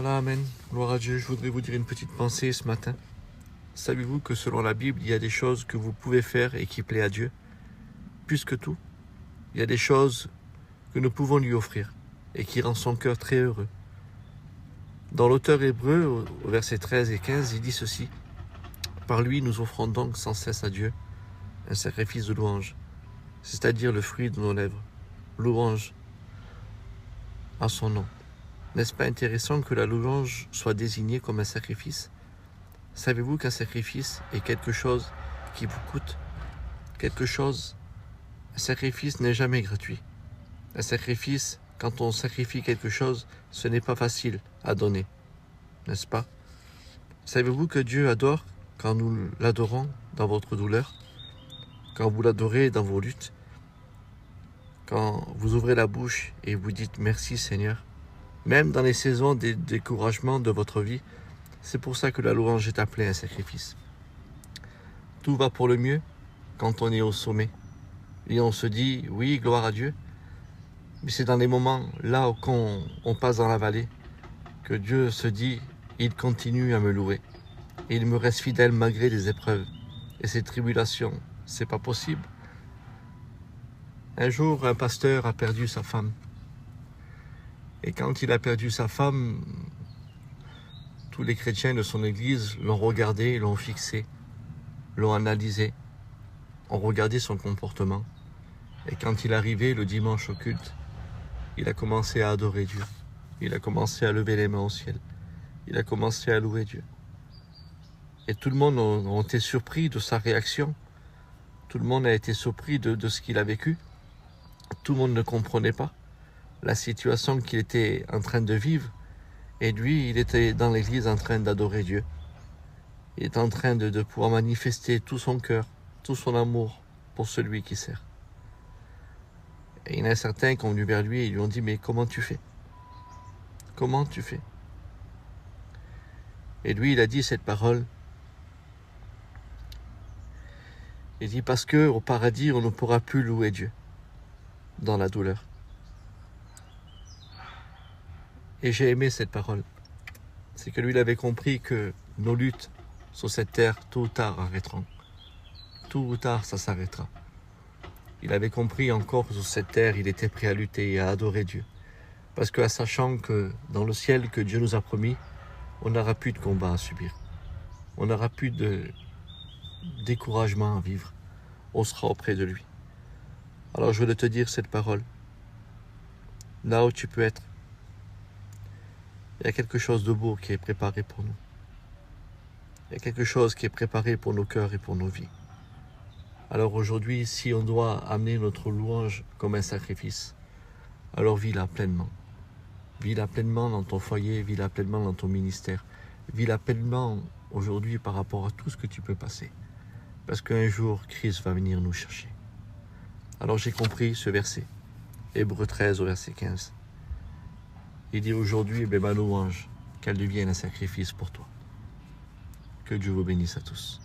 Voilà, Amen. Gloire à Dieu. Je voudrais vous dire une petite pensée ce matin. Savez-vous que selon la Bible, il y a des choses que vous pouvez faire et qui plaisent à Dieu? Plus que tout, il y a des choses que nous pouvons lui offrir et qui rendent son cœur très heureux. Dans l'auteur hébreu, au verset 13 et 15, il dit ceci. Par lui, nous offrons donc sans cesse à Dieu un sacrifice de louange, c'est-à-dire le fruit de nos lèvres. Louange à son nom. N'est-ce pas intéressant que la louange soit désignée comme un sacrifice? Savez-vous qu'un sacrifice est quelque chose qui vous coûte? Un sacrifice n'est jamais gratuit. Un sacrifice, quand on sacrifie quelque chose, ce n'est pas facile à donner, n'est-ce pas? Savez-vous que Dieu adore quand nous l'adorons dans votre douleur? Quand vous l'adorez dans vos luttes? Quand vous ouvrez la bouche et vous dites merci Seigneur? Même dans les saisons des découragements de votre vie, c'est pour ça que la louange est appelée un sacrifice. Tout va pour le mieux quand on est au sommet. Et on se dit, oui, gloire à Dieu. Mais c'est dans les moments là où on passe dans la vallée que Dieu se dit, il continue à me louer. Et il me reste fidèle malgré les épreuves et ces tribulations. C'est pas possible. Un jour, un pasteur a perdu sa femme. Et quand il a perdu sa femme, tous les chrétiens de son église l'ont regardé, l'ont fixé, l'ont analysé, ont regardé son comportement. Et quand il arrivait le dimanche au culte, il a commencé à adorer Dieu. Il a commencé à lever les mains au ciel. Il a commencé à louer Dieu. Et tout le monde a été surpris de sa réaction. Tout le monde a été surpris de ce qu'il a vécu. Tout le monde ne comprenait pas la situation qu'il était en train de vivre. Et lui, il était dans l'église en train d'adorer Dieu. Il est en train de pouvoir manifester tout son cœur, tout son amour pour celui qui sert. Et il y en a certains qui ont venu vers lui et lui ont dit, mais comment tu fais? Comment tu fais? Et lui, il a dit cette parole. Il dit, parce que au paradis, on ne pourra plus louer Dieu dans la douleur. Et j'ai aimé cette parole. C'est que lui, il avait compris que nos luttes sur cette terre, tôt ou tard, arrêteront. Tôt ou tard, ça s'arrêtera. Il avait compris encore que sur cette terre, il était prêt à lutter et à adorer Dieu. Parce que, sachant que dans le ciel que Dieu nous a promis, on n'aura plus de combat à subir. On n'aura plus de découragement à vivre. On sera auprès de lui. Alors je veux te dire cette parole. Là où tu peux être, il y a quelque chose de beau qui est préparé pour nous. Il y a quelque chose qui est préparé pour nos cœurs et pour nos vies. Alors aujourd'hui, si on doit amener notre louange comme un sacrifice, alors vis-la pleinement. Vis-la pleinement dans ton foyer, vis-la pleinement dans ton ministère. Vis-la pleinement aujourd'hui par rapport à tout ce que tu peux passer. Parce qu'un jour, Christ va venir nous chercher. Alors j'ai compris ce verset, Hébreu 13 au verset 15. Il dit aujourd'hui, ma louange, qu'elle devienne un sacrifice pour toi. Que Dieu vous bénisse à tous.